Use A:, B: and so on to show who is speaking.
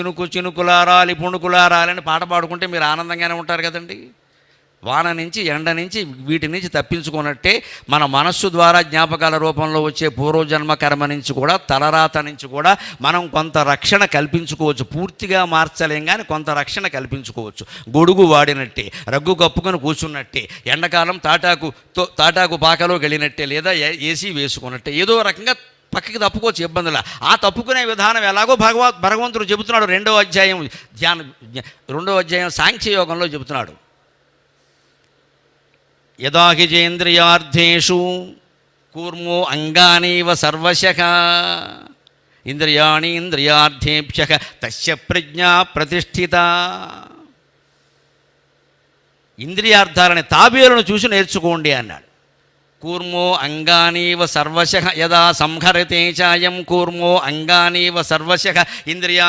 A: చినుకు చినుకులారాలి పుణుకులారాలని పాట పాడుకుంటే మీరు ఆనందంగానే ఉంటారు కదండి. వాన నుంచి ఎండ నుంచి వీటి నుంచి తప్పించుకున్నట్టే మన మనస్సు ద్వారా జ్ఞాపకాల రూపంలో వచ్చే పూర్వజన్మ కర్మ నుంచి కూడా, తలరాత నుంచి కూడా మనం కొంత రక్షణ కల్పించుకోవచ్చు. పూర్తిగా మార్చలేం కానీ కొంత రక్షణ కల్పించుకోవచ్చు. గొడుగు వాడినట్టే, రగ్గు కప్పుకొని కూర్చున్నట్టే, ఎండాకాలం తాటాకు పాకలోకి వెళ్ళినట్టే, లేదా ఏసీ వేసుకున్నట్టే ఏదో రకంగా పక్కకి తప్పుకోవచ్చు ఇబ్బందులా. ఆ తప్పుకునే విధానం ఎలాగో భగవంతుడు చెబుతున్నాడు. రెండో అధ్యాయం సాంఖ్యయోగంలో చెబుతున్నాడు. యదాహిజేంద్రియార్థేషు కూర్మో అంగానీవ సర్వశః ఇంద్రియాణి ఇంద్రియార్థేభ్యః తస్య ప్రజ్ఞా ప్రతిష్ఠిత. ఇంద్రియార్థాలని తాబేలును చూసి నేర్చుకోండి అన్నాడు. కూర్మో అంగానీవ సర్వశః యదా సంహరతే చాయం కూర్మో అంగానీవ సర్వశః ఇంద్రియా